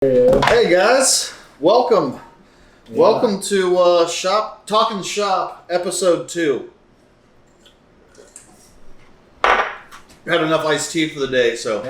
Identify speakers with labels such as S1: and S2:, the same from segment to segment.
S1: Hey guys, welcome. Welcome to Talkin Schop, episode 2. Had enough iced tea for the day, so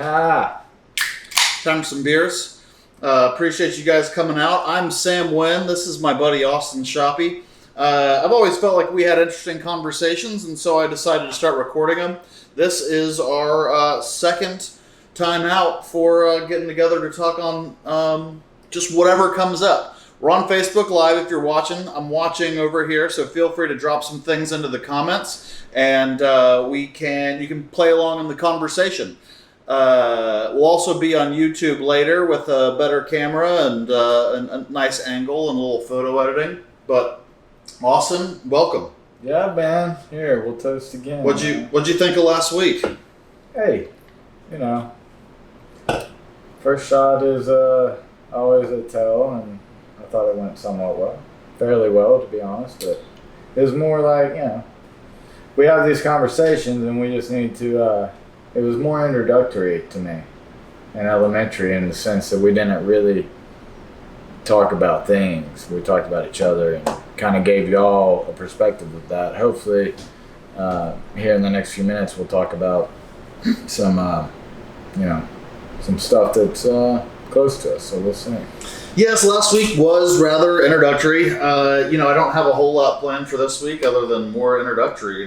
S1: time for some beers. Appreciate you guys coming out. I'm Sam Wynne. This is my buddy Austin Schoppe. I've always felt like we had interesting conversations, and so I decided to start recording them. This is our second time out for getting together to talk on just whatever comes up. We're on Facebook Live if you're watching. I'm watching over here, so feel free to drop some things into the comments, and you can play along in the conversation. We'll also be on YouTube later with a better camera and a nice angle and a little photo editing. But Austin, welcome.
S2: Yeah, man. Here, we'll toast again.
S1: What'd you think of last week?
S2: Hey, first shot is always a tell, and I thought it went somewhat well. Fairly well, to be honest, but it was more like, we have these conversations and we just need to, it was more introductory to me and elementary in the sense that we didn't really talk about things. We talked about each other and kind of gave y'all a perspective of that. Hopefully, here in the next few minutes, we'll talk about some, some stuff that's close to us, so we'll see.
S1: Yes, last week was rather introductory. I don't have a whole lot planned for this week other than more introductory,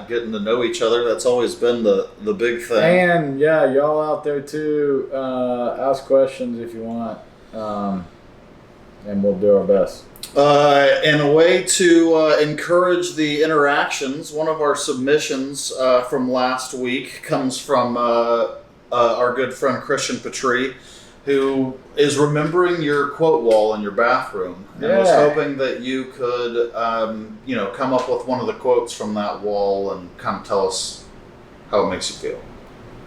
S1: getting to know each other. That's always been the big thing.
S2: And y'all out there too, ask questions if you want, and we'll do our best.
S1: And a way to encourage the interactions, one of our submissions from last week comes from our good friend Christian Petrie, who is remembering your quote wall in your bathroom, and was hoping that you could, come up with one of the quotes from that wall and kind of tell us how it makes you feel.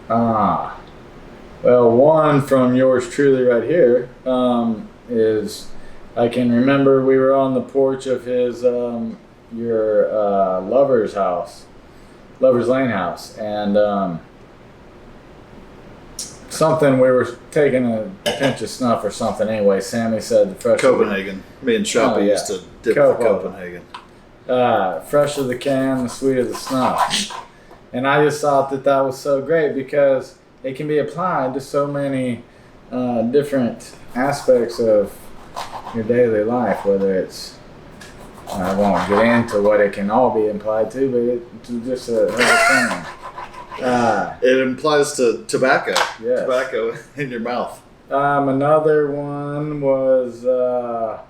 S2: Well, one from yours truly right here is, I can remember we were on the porch of his, your lover's lane house, and something, we were taking a pinch of snuff or something. Anyway, Sammy said the fresh
S1: Copenhagen. Me and Schoppe used to dip for Copenhagen.
S2: Fresh of the can, the sweet of the snuff. And I just thought that was so great because it can be applied to so many different aspects of your daily life, whether it's, I won't get into what it can all be implied to, but it's just a whole thing.
S1: It implies to tobacco.
S2: Yes.
S1: Tobacco in your mouth.
S2: Another one was, I've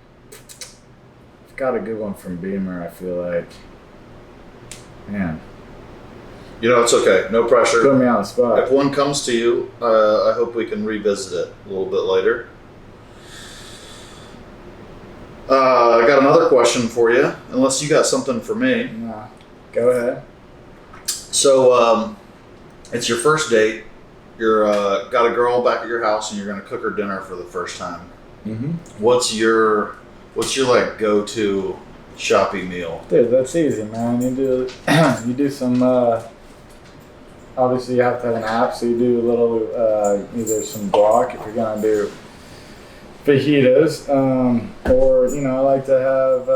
S2: got a good one from Beamer, I feel like. Man.
S1: It's okay. No pressure.
S2: Put me on the spot.
S1: If one comes to you, I hope we can revisit it a little bit later. I got another question for you, unless you got something for me.
S2: Nah, go ahead.
S1: So, it's your first date. You're got a girl back at your house, and you're going to cook her dinner for the first time.
S2: Mm-hmm.
S1: What's your like go-to Schoppe meal?
S2: Dude, that's easy, man. You do some. Obviously, you have to have an app, so you do a little either some guac if you're gonna do fajitas, or I like to have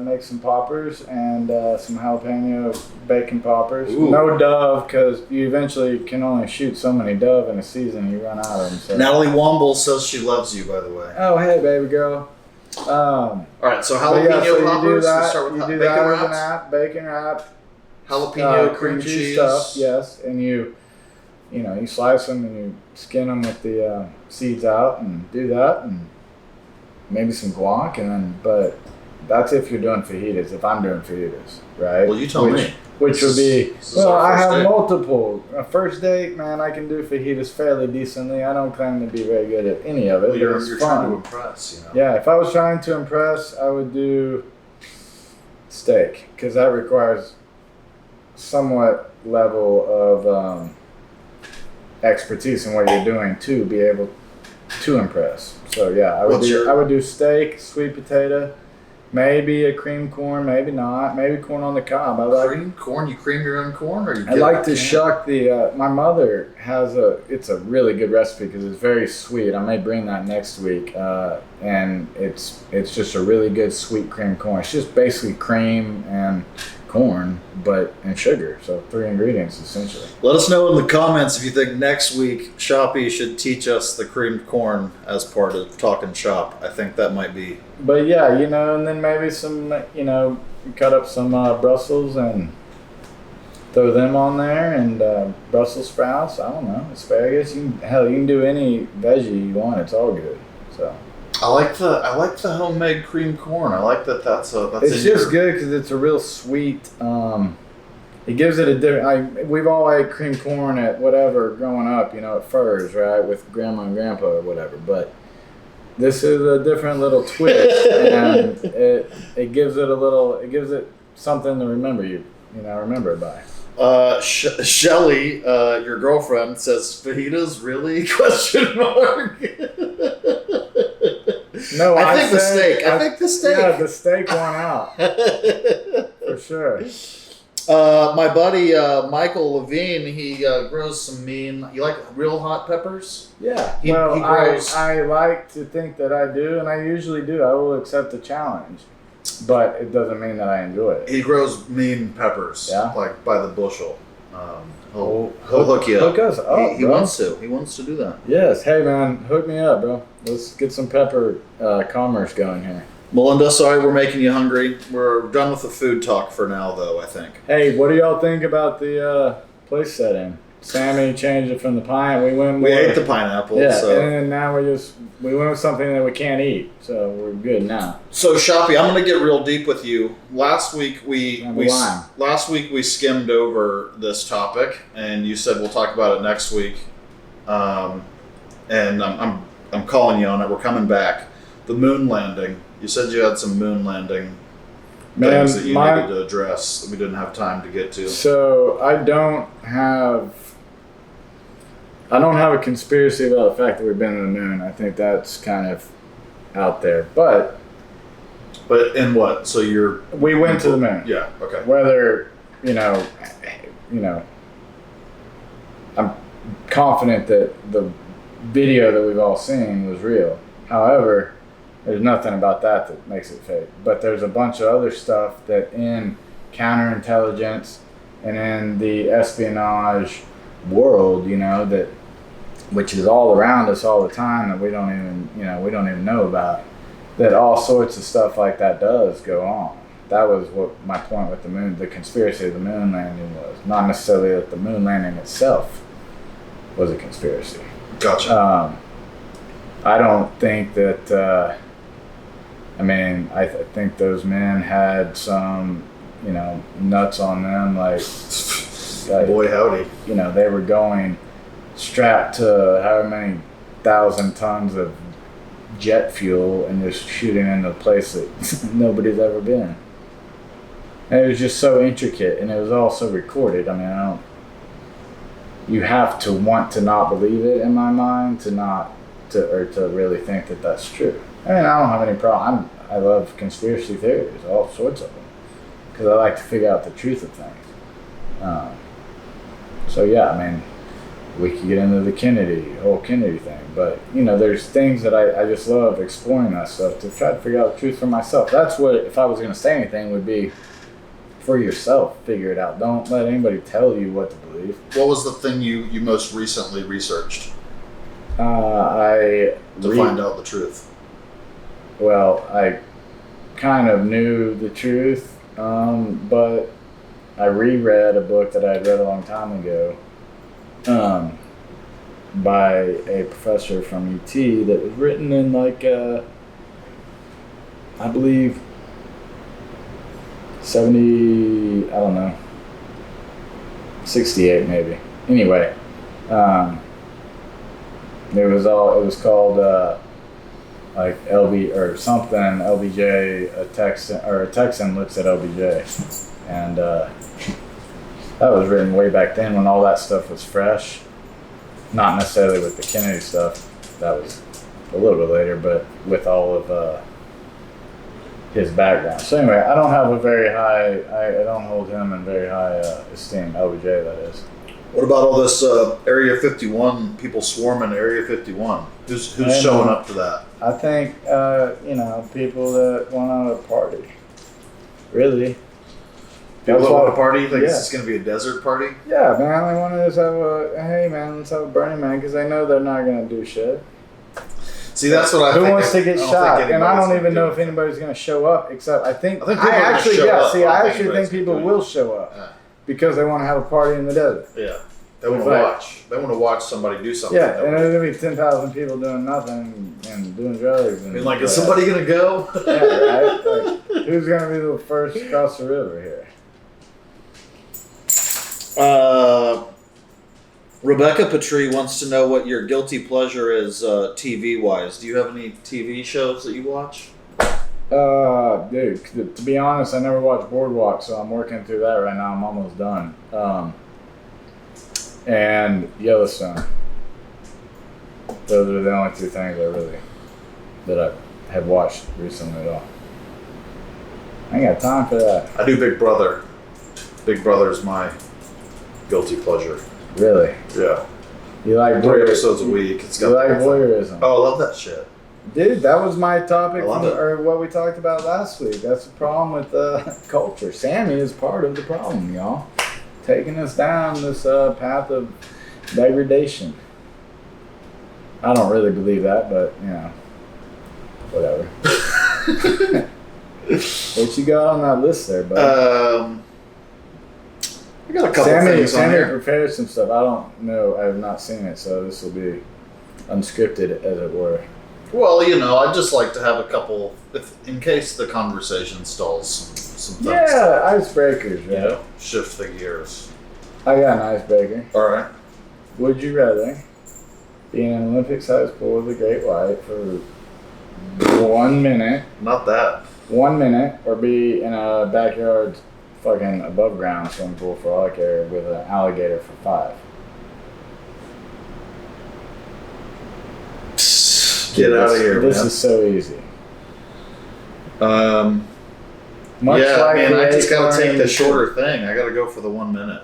S2: make some poppers and some jalapeno bacon poppers.
S1: Ooh.
S2: No Dove, because you eventually can only shoot so many Dove in a season. You run out of them. So.
S1: Natalie Womble says she loves you, by the way.
S2: Oh, hey, baby girl.
S1: All right, so jalapeno
S2: so
S1: poppers.
S2: You do that.
S1: We start with
S2: you do
S1: bacon
S2: that
S1: wraps.
S2: as an app, bacon wrap.
S1: Jalapeno cream cheese
S2: stuff, yes, and you slice them and you skin them with the seeds out and do that, and maybe some guac, and then, but that's if you're doing fajitas. If I'm doing fajitas, right?
S1: Well, you tell me.
S2: Which would be, I have multiple. A first date, man, I can do fajitas fairly decently. I don't claim to be very good at any of it.
S1: Well, you're
S2: fun.
S1: trying to impress,
S2: Yeah, if I was trying to impress, I would do steak, because that requires somewhat level of expertise in what you're doing to be able to impress. So yeah, I would do steak, sweet potato, Maybe a cream corn, maybe not. Maybe corn on the cob. I like
S1: cream corn. You cream your own corn, or you?
S2: I like to shuck the. My mother has it's a really good recipe because it's very sweet. I may bring that next week, and it's just a really good sweet cream corn. It's just basically cream and corn, and sugar. So 3 ingredients essentially.
S1: Let us know in the comments if you think next week Shoppe should teach us the creamed corn as part of Talkin Schop. I think that might be.
S2: But yeah, and then maybe some, cut up some Brussels and throw them on there, and Brussels sprouts. I don't know, asparagus. You can do any veggie you want. It's all good. So.
S1: I like the homemade creamed corn. I like that's.
S2: It's just good because it's a real sweet. It gives it a different. We've all ate creamed corn at whatever growing up, at Furs, right, with grandma and grandpa or whatever. But this is a different little twist, and it gives it a little. It gives it something to remember remember it by.
S1: Shelly, your girlfriend, says fajitas really? Question mark.
S2: No,
S1: I think the steak.
S2: Yeah, the steak won out for sure.
S1: My buddy Michael Levine, he grows some mean. You like real hot peppers?
S2: Yeah.
S1: He grows.
S2: I like to think that I do, and I usually do. I will accept the challenge, but it doesn't mean that I enjoy it.
S1: He grows mean peppers, like by the bushel. He'll hook you up.
S2: Hook us up,
S1: He wants to. He wants to do that.
S2: Yes. Hey, man, hook me up, bro. Let's get some pepper commerce going here.
S1: Melinda, sorry we're making you hungry. We're done with the food talk for now, though, I think.
S2: Hey, what do y'all think about the place setting? Sammy changed it from the pine. We
S1: ate the pineapple.
S2: Yeah,
S1: so.
S2: and now we went with something that we can't eat, so we're good now.
S1: So Shoppe, I'm going to get real deep with you. Last week we skimmed over this topic, and you said we'll talk about it next week. And I'm calling you on it. We're coming back. The moon landing. You said you had some moon landing things that you needed to address that we didn't have time to get to.
S2: So I don't have a conspiracy about the fact that we've been to the moon. I think that's kind of out there. But
S1: in what? So
S2: we went to the moon.
S1: Yeah. Okay.
S2: Whether I'm confident that the video that we've all seen was real. However, there's nothing about that makes it fake. But there's a bunch of other stuff that in counterintelligence and in the espionage world, which is all around us all the time that we don't even know about, that all sorts of stuff like that does go on. That was what my point with the moon, the conspiracy of the moon landing was. Not necessarily that the moon landing itself was a conspiracy.
S1: Gotcha.
S2: I don't think that. I think those men had some, nuts on them. Like
S1: boy, howdy.
S2: They were going strapped to however many 1,000 tons of jet fuel and just shooting into a place that nobody's ever been. And it was just so intricate, and it was all so recorded. You have to want to not believe it in my mind to really think that that's true. I don't have any problem. I love conspiracy theories, all sorts of them, because I like to figure out the truth of things. We could get into the whole Kennedy thing, but there's things that I just love exploring that stuff to try to figure out the truth for myself. That's what, if I was going to say anything, would be for yourself, figure it out. Don't let anybody tell you what to believe.
S1: What was the thing you most recently researched?
S2: To
S1: find out the truth.
S2: Well, I kind of knew the truth, but I reread a book that I had read a long time ago by a professor from UT that was written in I believe 68 maybe. Anyway, it was called LB or something. LBJ, a Texan looks at LBJ, and that was written way back then when all that stuff was fresh. Not necessarily with the Kennedy stuff. That was a little bit later, but with all of his background. So anyway, I don't have a very high. I don't hold him in very high esteem. LBJ, that is.
S1: What about all this Area 51, people swarming Area 51? Who's showing up to that?
S2: I think, people that want to party. Really.
S1: People that want to party? You think it's just going to be a desert party?
S2: Yeah, man. They want to just have let's have a Burning Man because they know they're not going to do shit.
S1: See, that's what I think.
S2: Who wants to get shot? And I don't even know if anybody's going to show up except I think I actually think people will show up because they want to have a party in the desert.
S1: Yeah. They want to watch. They want to watch somebody do something.
S2: Yeah, and there's going to be 10,000 people doing nothing and doing drugs. And
S1: is somebody going to go?
S2: Yeah, right? Like, who's going to be the first across the river here?
S1: Rebecca Petrie wants to know what your guilty pleasure is TV-wise. Do you have any TV shows that you watch?
S2: Dude, to be honest, I never watched Boardwalk, so I'm working through that right now. I'm almost done. And Yellowstone. Those are the only two things that I have watched recently at all. I ain't got time for that.
S1: I do Big Brother. Big Brother is my guilty pleasure.
S2: Really?
S1: Yeah.
S2: You like
S1: 3 episodes a week.
S2: You like voyeurism.
S1: Oh, I love that shit.
S2: Dude, that was my topic
S1: or
S2: what we talked about last week. That's the problem with culture. Sammy is part of the problem, y'all. Taking us down this path of degradation. I don't really believe that, but, whatever. What you got on that list there, bud?
S1: I got a couple things on here.
S2: Sammy prepared some stuff. I don't know. I have not seen it, so this will be unscripted, as it were.
S1: Well, I'd just like to have a couple, in case the conversation stalls some things.
S2: Yeah, icebreakers, right?
S1: Shift the gears.
S2: I got an icebreaker.
S1: All right.
S2: Would you rather be in an Olympic-sized pool with a great white for 1 minute?
S1: Not that.
S2: 1 minute, or be in a backyard fucking above ground swimming pool for all I care with an alligator for 5.
S1: Get out of here,
S2: This is so easy.
S1: I just gotta take the shorter thing. I gotta go for the 1 minute,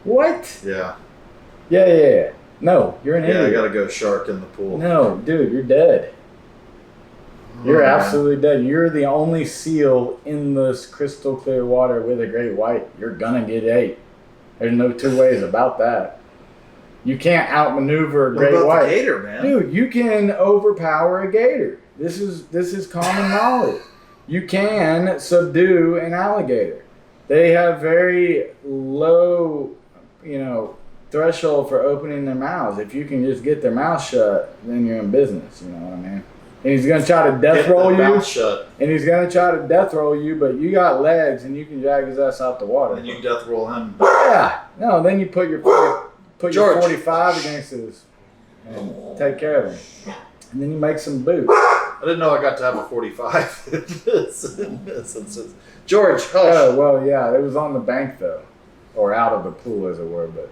S2: What?
S1: Yeah.
S2: Yeah. No, you're an idiot.
S1: Yeah, I gotta go shark in the pool.
S2: No, dude, you're dead. You're absolutely dead. You're the only seal in this crystal clear water with a great white. You're gonna get ate. There's no two ways about that. You can't outmaneuver a great white.
S1: What about the gator, man?
S2: Dude, you can overpower a gator. This is common knowledge. You can subdue an alligator. They have very low, threshold for opening their mouths. If you can just get their mouth shut, then you're in business. You know what I mean? And he's gonna try to death roll you.
S1: Mouth shut.
S2: And he's gonna try to death roll you, but you got legs and you can drag his ass out the water.
S1: And you death roll him.
S2: Yeah. No, then you put your 45 against his and take care of him. And then you make some boots.
S1: I didn't know I got to have a 45. George, hush.
S2: Oh, well, yeah, it was on the bank, though. Or out of the pool, as it were, but...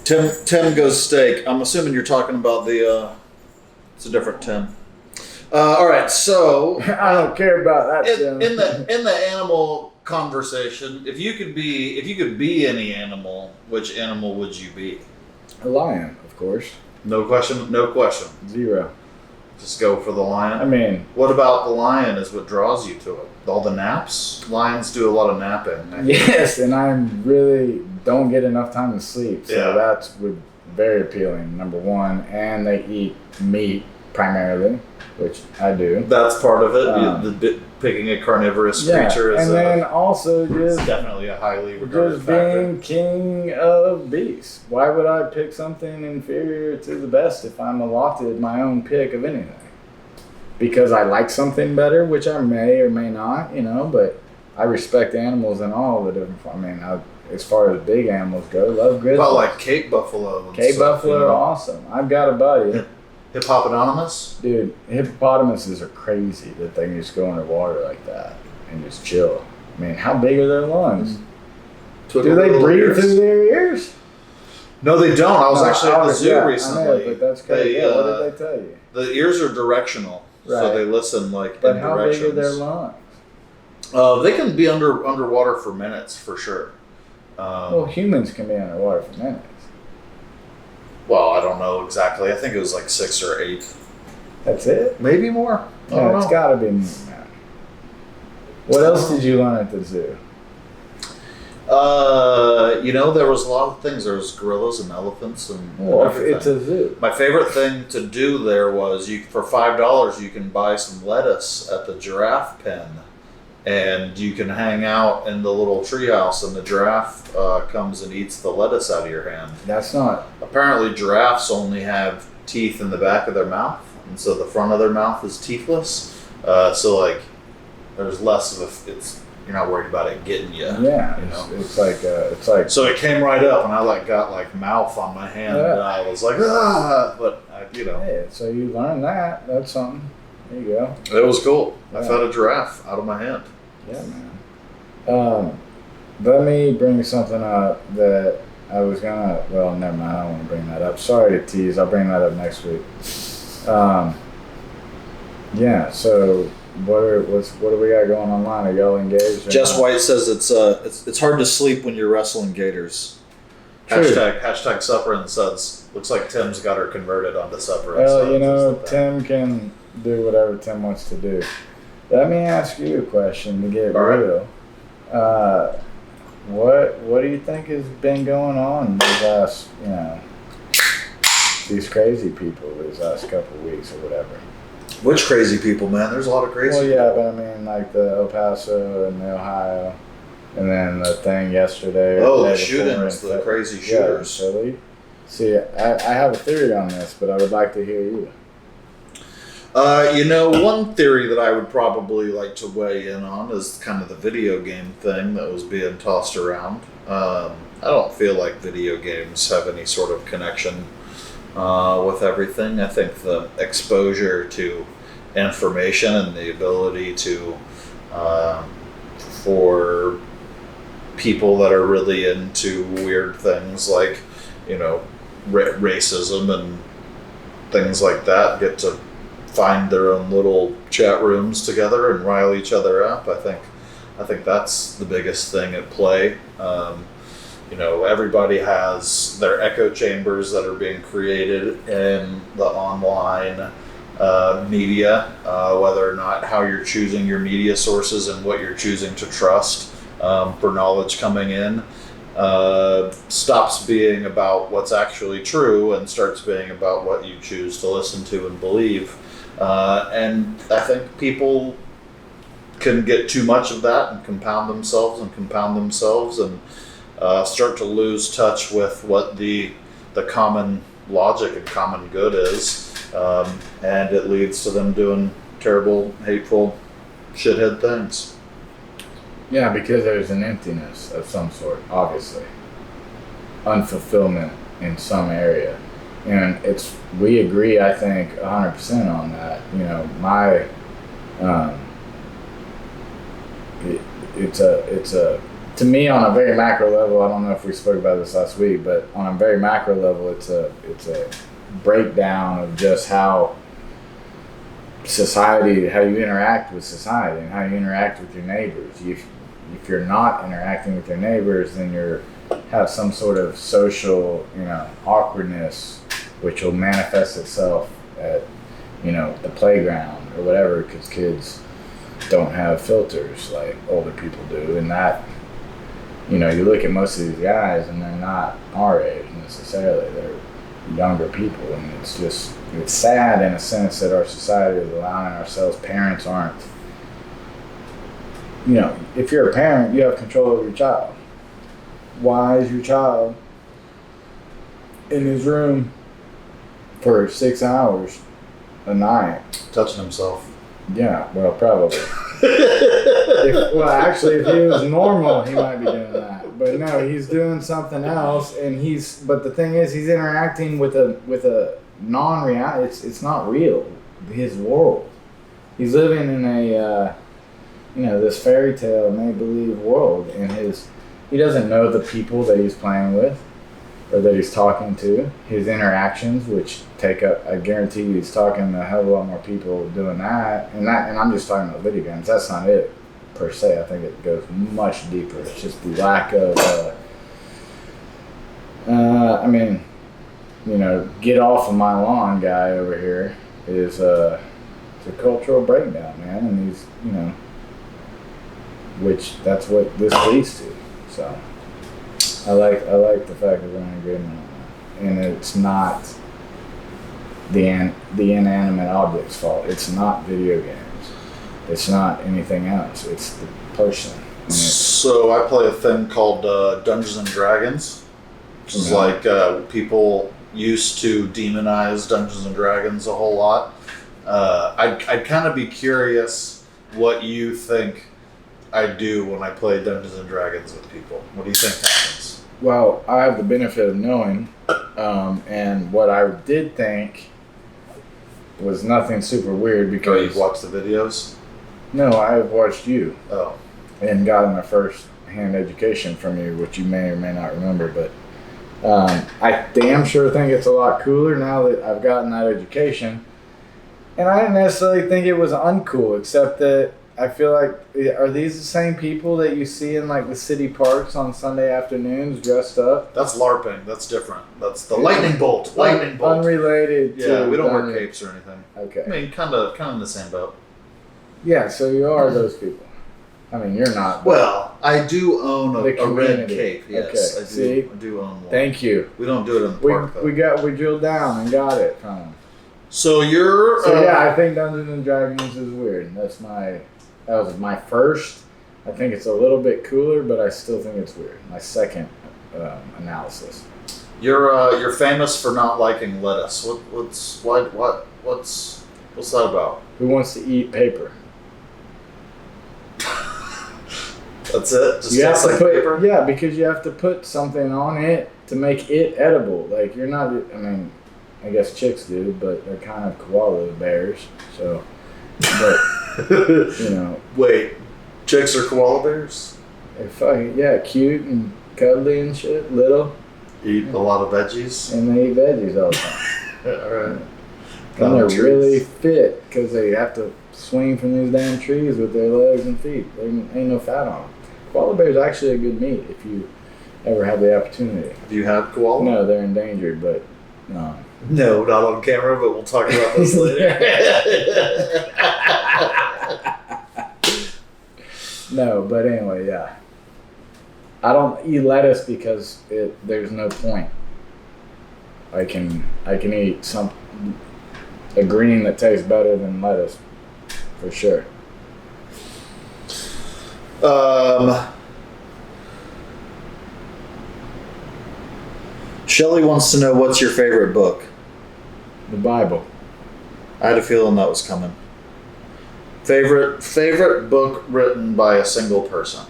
S1: Tim goes steak. I'm assuming you're talking about it's a different Tim. All right, so...
S2: I don't care about that, Tim.
S1: In the animal conversation, if you could be any animal, which animal would you be?
S2: A lion, of course.
S1: No question.
S2: 0.
S1: Just go for the lion.
S2: I mean,
S1: what about the lion is what draws you to it? All the naps? Lions do a lot of napping.
S2: Yes, and I really don't get enough time to sleep. So that's very appealing, number one. And they eat meat primarily, which I do.
S1: That's part of it. Picking a carnivorous creature is
S2: then also just
S1: definitely a highly regarded
S2: just
S1: factor.
S2: Being king of beasts. Why would I pick something inferior to the best if I'm allotted my own pick of anything? Because I like something better, which I may or may not, but I respect animals and all the different. I mean, as far as big animals go, love grizzlies.
S1: But like Cape buffalo.
S2: Cape buffalo are awesome. I've got a buddy.
S1: Hippopotamus?
S2: Dude, hippopotamuses are crazy that they can just go underwater like that and just chill. I mean, how big are their lungs? Do they breathe through their ears?
S1: No, they don't. I was actually at the zoo recently.
S2: I know, but that's crazy. What did they tell you?
S1: The ears are directional. so they listen like
S2: But
S1: in
S2: how
S1: directions.
S2: big are their lungs?
S1: They can be underwater for minutes for sure.
S2: Well, humans can be underwater for minutes.
S1: Well, I don't know exactly. I think it was like 6 or 8.
S2: That's it?
S1: Maybe more. I don't know.
S2: It's got to be more than that. What else did you learn at the zoo?
S1: There was a lot of things. There was gorillas and elephants and everything.
S2: It's a zoo.
S1: My favorite thing to do there was for $5 you can buy some lettuce at the giraffe pen, and you can hang out in the little treehouse, and the giraffe comes and eats the lettuce out of your hand.
S2: That's not.
S1: Apparently, giraffes only have teeth in the back of their mouth, and so the front of their mouth is teethless. So there's less of you're not worried about it getting you.
S2: Yeah, it's like.
S1: So it came right up, and I got mouth on my hand, and I was like, but
S2: Yeah, so you learned that. That's something. There you go.
S1: It was cool.
S2: Yeah.
S1: I fed a giraffe out of my hand.
S2: Yeah, man. Let me bring something up that I was gonna. Well, never mind. I don't want to bring that up. Sorry to tease. I'll bring that up next week. Yeah. So. What do we got going online? Are y'all engaged?
S1: Jess White says it's hard to sleep when you're wrestling gators.
S2: True.
S1: Hashtag supper and suds. Looks like Tim's got her converted onto supper and
S2: Well,
S1: suds.
S2: Tim can do whatever Tim wants to do. Let me ask you a question to get
S1: All
S2: real. What do you think has been going on these last, these crazy people these last couple of weeks or whatever?
S1: Which crazy people, man? There's a lot of crazy people.
S2: Well, yeah, but I mean, like the El Paso and the Ohio, and then the thing yesterday.
S1: Oh, the shootings, the crazy shooters.
S2: Yeah, Philly. See, I have a theory on this, but I would like to hear you.
S1: One theory that I would probably like to weigh in on is kind of the video game thing that was being tossed around. I don't feel like video games have any sort of connection with everything. I think the exposure to information and the ability to, for people that are really into weird things like, racism and things like that, get to find their own little chat rooms together and rile each other up. I think that's the biggest thing at play. Everybody has their echo chambers that are being created in the online media, whether or not how you're choosing your media sources and what you're choosing to trust for knowledge coming in stops being about what's actually true and starts being about what you choose to listen to and believe. And I think people can get too much of that and compound themselves and start to lose touch with what the common logic and common good is, and it leads to them doing terrible, hateful, shithead things.
S2: Yeah, because there's an emptiness of some sort, obviously. Unfulfillment in some area. And we agree, I think, 100% on that. To me, on a very macro level, I don't know if we spoke about this last week, but on a very macro level, it's a breakdown of just how you interact with society and how you interact with your neighbors. If you're not interacting with your neighbors, then you have some sort of social, awkwardness, which will manifest itself at, the playground or whatever, because kids don't have filters like older people do, and that. You look at most of these guys and they're not our age necessarily. They're younger people, and it's sad in a sense that our society is allowing ourselves. Parents aren't. If you're a parent, you have control over your child. Why is your child in his room for 6 hours a night?
S1: Touching himself.
S2: Yeah, well, probably. If he was normal, he might be doing that. But no, he's doing something else, but the thing is, he's interacting with a non-reality. It's not real. His world. He's living in a, this fairy tale, make-believe world, and he doesn't know the people that he's playing with. or that he's talking to, his interactions, which take up, I guarantee you he's talking to a hell of a lot more people doing that. And I'm just talking about video games. That's not it per se. I think it goes much deeper. It's just the lack of, get off of my lawn guy over here is it's a cultural breakdown, man. And he's, which that's what this leads to. So I like the fact that we're in agreement on that. And it's not the inanimate object's fault. It's not video games. It's not anything else. It's the person.
S1: So I play a thing called Dungeons and Dragons, which is like people used to demonize Dungeons and Dragons a whole lot. I'd kind of be curious what you think I do when I play Dungeons and Dragons with people. What do you think happens?
S2: Well, I have the benefit of knowing, and what I did think was nothing super weird because...
S1: Oh, you've watched the videos?
S2: No, I've watched you.
S1: Oh.
S2: And gotten a first-hand education from you, which you may or may not remember, but I damn sure think it's a lot cooler now that I've gotten that education. And I didn't necessarily think it was uncool, except that I feel like, are these the same people that you see in like the city parks on Sunday afternoons dressed up?
S1: That's LARPing. That's different. That's the lightning bolt. Lightning bolt.
S2: Unrelated to...
S1: Yeah, we don't wear capes or anything.
S2: Okay.
S1: I mean, kind of in the same boat.
S2: Yeah, so you are those people. I mean, you're not.
S1: Well, I do own a red cape. Yes,
S2: okay.
S1: I do own one.
S2: Thank you.
S1: We don't do it in the park, though.
S2: We drilled down and got it from them.
S1: So you're...
S2: yeah, I think Dungeons and Dragons is weird. That was my first. I think it's a little bit cooler, but I still think it's weird. My second analysis.
S1: You're famous for not liking lettuce. What's that about?
S2: Who wants to eat paper?
S1: That's it? Just
S2: you have to put,
S1: paper?
S2: Yeah, because you have to put something on it to make it edible. Like, you're not, I mean, I guess chicks do, but they're kind of koala bears. So, but,
S1: Wait, chicks are koala bears?
S2: They're fucking, cute and cuddly and shit, little.
S1: Eat a lot of veggies?
S2: And they eat veggies all the time.
S1: Alright.
S2: And they're really fit because they have to swing from these damn trees with their legs and feet. There ain't no fat on them. Koala bear is actually a good meat if you ever have the opportunity.
S1: Do you have koala?
S2: No, they're endangered, but no.
S1: No, not on camera, but we'll talk about this later.
S2: No, but anyway, yeah. I don't eat lettuce because there's no point. I can eat a green that tastes better than lettuce, for sure.
S1: Shelly wants to know, what's your favorite book?
S2: The Bible.
S1: I had a feeling that was coming. Favorite book written by a single person?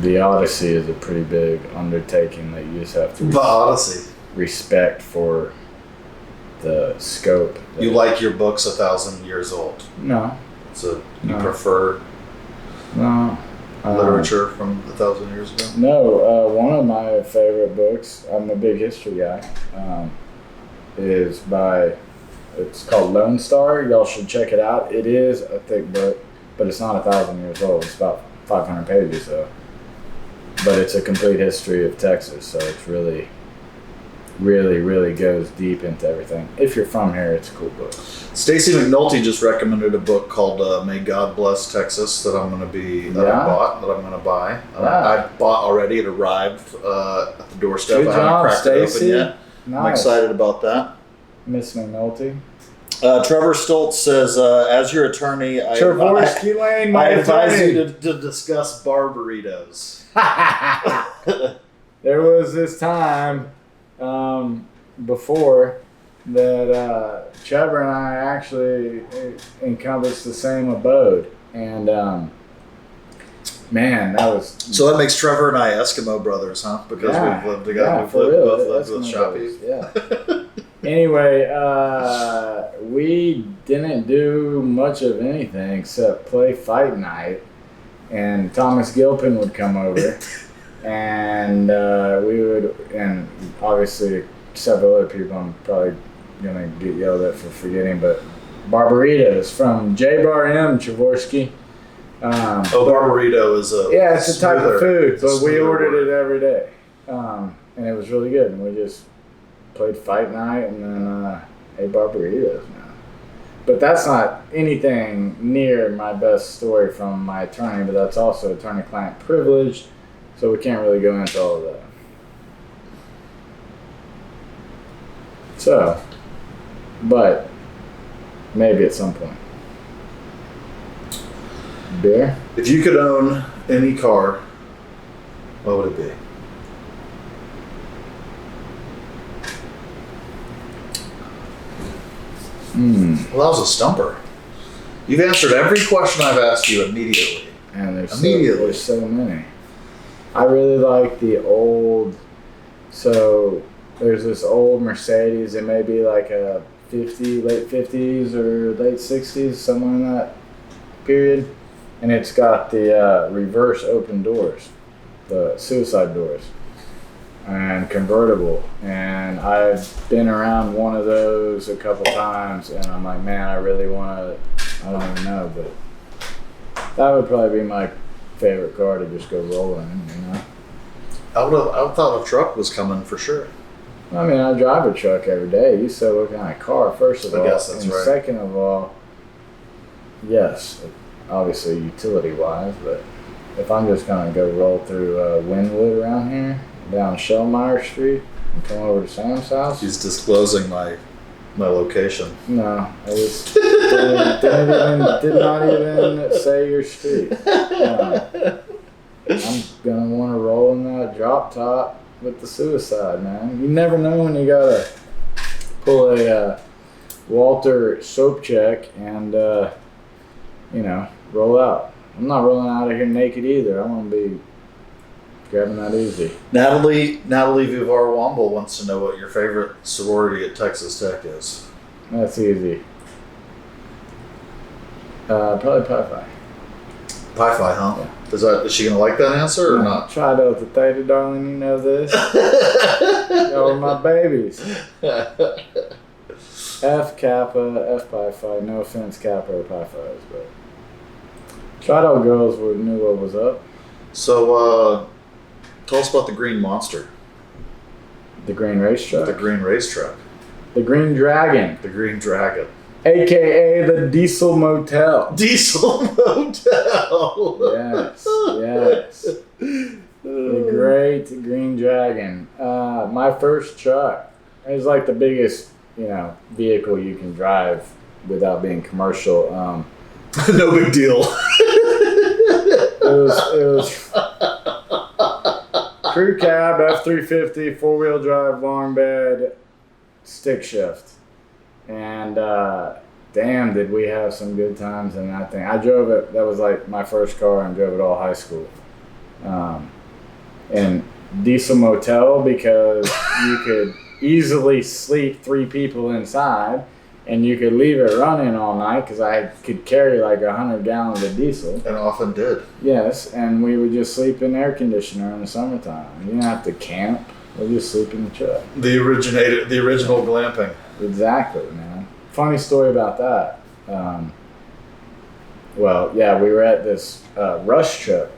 S2: The Odyssey is a pretty big undertaking that you just have to
S1: The Odyssey.
S2: Respect for the scope.
S1: You like your books 1,000 years old?
S2: No.
S1: So you prefer literature from 1,000 years ago?
S2: No. One of my favorite books, I'm a big history guy, it's called Lone Star. Y'all should check it out. It is a thick book, but it's not 1,000 years old. It's about 500 pages, though. But it's a complete history of Texas, so it's really, really, really goes deep into everything. If you're from here, it's a cool book.
S1: Stacy McNulty just recommended a book called May God Bless Texas that I'm going to buy. I bought already. It arrived at the doorstep.
S2: Good
S1: I haven't
S2: job,
S1: cracked it open
S2: Stacy.
S1: yet.
S2: Nice.
S1: I'm excited about that.
S2: Miss McNulty.
S1: Trevor Stoltz says, as your attorney, I advise you to discuss bar burritos.
S2: There was this time before that Trevor and I actually encompassed the same abode, and man, that was...
S1: So that makes Trevor and I Eskimo brothers, huh? Because we've lived together.
S2: Yeah,
S1: We've
S2: for real.
S1: both lived with Shoppe.
S2: Yeah. Anyway, we didn't do much of anything except play fight night, and Thomas Gilpin would come over, and we would, and obviously several other people I'm probably gonna get yelled at for forgetting, but Barbaritos from J Bar M Chavorsky.
S1: Barbarito is
S2: it's a type of food, but we ordered it every day, and it was really good, and we just played fight night and then ate Barbaritos, man. But that's not anything near my best story from my attorney, but that's also attorney-client privilege, so we can't really go into all of that. So, but maybe at some point. Beer?
S1: If you could own any car, what would it be? Well, that was a stumper. You've answered every question I've asked you immediately.
S2: And there's so many. I really like the old. So there's this old Mercedes. It may be like a late 50s or late 60s, somewhere in that period. And it's got the reverse open doors, the suicide doors, and convertible. And I've been around one of those a couple times, and I'm like, man, I really want to. I don't even know, but that would probably be my favorite car to just go rolling in, you know?
S1: I thought a truck was coming for sure.
S2: I mean, I drive a truck every day. You said what kind of car, first of all.
S1: I guess that's
S2: and
S1: right.
S2: Second of all, yes, obviously utility-wise, but if I'm just going to go roll through Wynnewood around here, down Shellmeyer Street, and come over to Sam's house.
S1: He's disclosing my location.
S2: No, I just did not even say your street. I'm gonna want to roll in that drop top with the suicide, man. You never know when you gotta pull a Walter soap check and roll out. I'm not rolling out of here naked either. I want to be grabbing that easy.
S1: Natalie Vivar Womble wants to know what your favorite sorority at Texas Tech is.
S2: That's easy. Probably Pi Phi.
S1: Pi Phi, huh?
S2: Yeah.
S1: Is she gonna like that answer or not?
S2: Tri Delta Theta, darling, you know this. Y'all are my babies. F Kappa, F Pi Phi. No offense, Kappa or Pi Phis, but Tri Delta girls knew what was up.
S1: So, tell us about the Green Monster.
S2: The green race truck?
S1: The green race truck.
S2: The Green Dragon.
S1: The Green Dragon.
S2: AKA the Diesel Motel.
S1: Diesel Motel.
S2: Yes. The great Green Dragon. My first truck. It was like the biggest, vehicle you can drive without being commercial.
S1: No big deal.
S2: It was crew cab, F-350, four-wheel drive, long bed, stick shift. And damn, did we have some good times in that thing. I drove it. That was like my first car, and drove it all high school. And Diesel Motel, because you could easily sleep 3 people inside, and you could leave it running all night because I could carry like 100 gallons of diesel.
S1: And often did.
S2: Yes, and we would just sleep in air conditioner in the summertime. You didn't have to camp. We just sleep in the truck.
S1: The original glamping.
S2: Exactly, man. Funny story about that. We were at this Rush trip,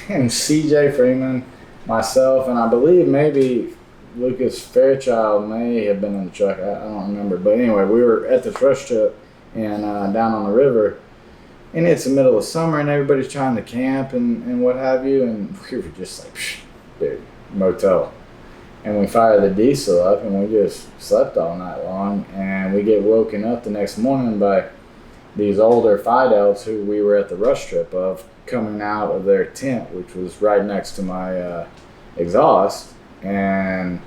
S2: and CJ Freeman, myself, and I believe maybe Lucas Fairchild may have been in the truck. I don't remember. But anyway, we were at this Rush trip and down on the river. And it's the middle of summer and everybody's trying to camp and what have you. And we were just like, dude, motel. And we fired the diesel up and we just slept all night long. And we get woken up the next morning by these older Fidels who we were at the Rush trip of coming out of their tent, which was right next to my exhaust. And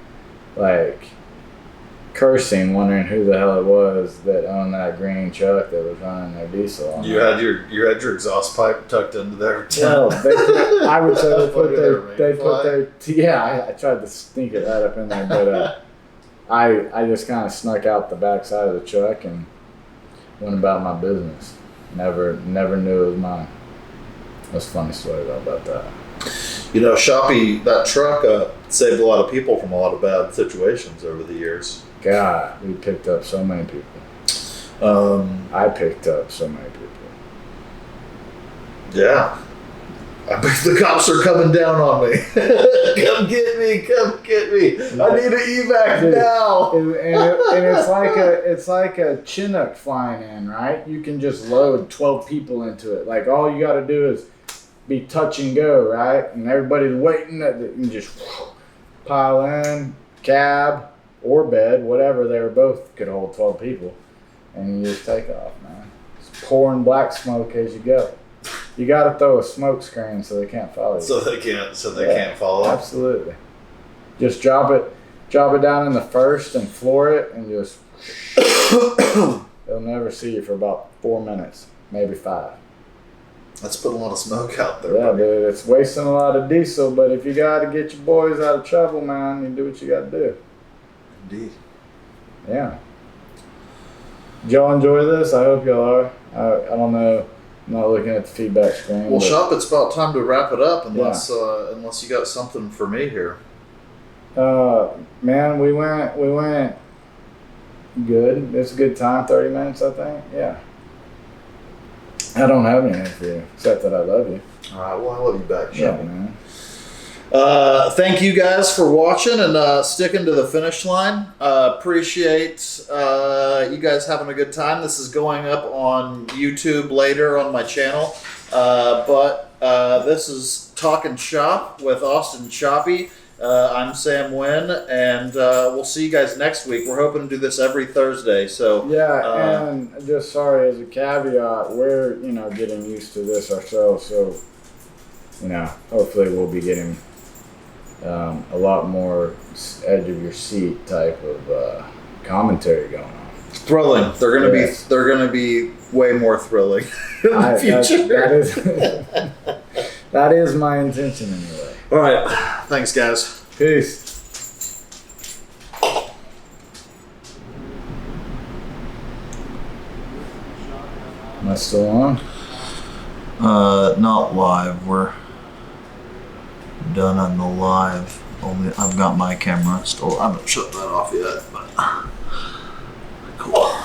S2: like cursing, wondering who the hell it was that owned that green truck that was running their diesel.
S1: You had your exhaust pipe tucked into their
S2: well, I would say I tried to sneak it right up in there, but I just kind of snuck out the backside of the truck and went about my business. Never knew it was mine. That's a funny story though about that.
S1: You know, Shoppe, that truck saved a lot of people from a lot of bad situations over the years.
S2: God, we picked up so many people. I picked up so many people.
S1: Yeah. I bet the cops are coming down on me. Come get me. I need an evac now.
S2: And it's like a Chinook flying in, right? You can just load 12 people into it. Like all you got to do is be touch and go, right? And everybody's waiting. You just pile in, cab or bed, whatever. They were both could hold 12 people, and you just take off, man. It's pouring black smoke as you go. You got to throw a smoke screen so they can't follow you.
S1: So they can't follow.
S2: Absolutely. Just drop it down in the first and floor it, and just they'll never see you for about 4 minutes, maybe 5.
S1: Let's put a lot of smoke out there.
S2: Yeah, dude, it's wasting a lot of diesel, but if you got to get your boys out of trouble, man, you do what you got to do.
S1: Indeed.
S2: Yeah. Did y'all enjoy this? I hope y'all are. I don't know. I'm not looking at the feedback screen.
S1: Well, Shop, it's about time to wrap it up unless unless you got something for me here.
S2: Man, we went good. It's a good time, 30 minutes, I think. Yeah. I don't have anything for you, except that I love you.
S1: All right, well, I love you back,
S2: Yeah,
S1: Shop.
S2: man.
S1: Thank you guys for watching and sticking to the finish line. Appreciate you guys having a good time. This is going up on YouTube later on my channel. But this is Talkin Schop with Austin Schoppe. I'm Sam Wynne, and we'll see you guys next week. We're hoping to do this every Thursday. So
S2: yeah, and just sorry as a caveat, we're getting used to this ourselves. So hopefully we'll be getting a lot more edge of your seat type of commentary going on.
S1: Thrilling. They're gonna be way more thrilling in the future.
S2: That is my intention anyway.
S1: All right. Thanks, guys.
S2: Peace. Am I still on?
S1: Not live. We're done on the live. Only I've got my camera still. I haven't shut that off yet, but cool.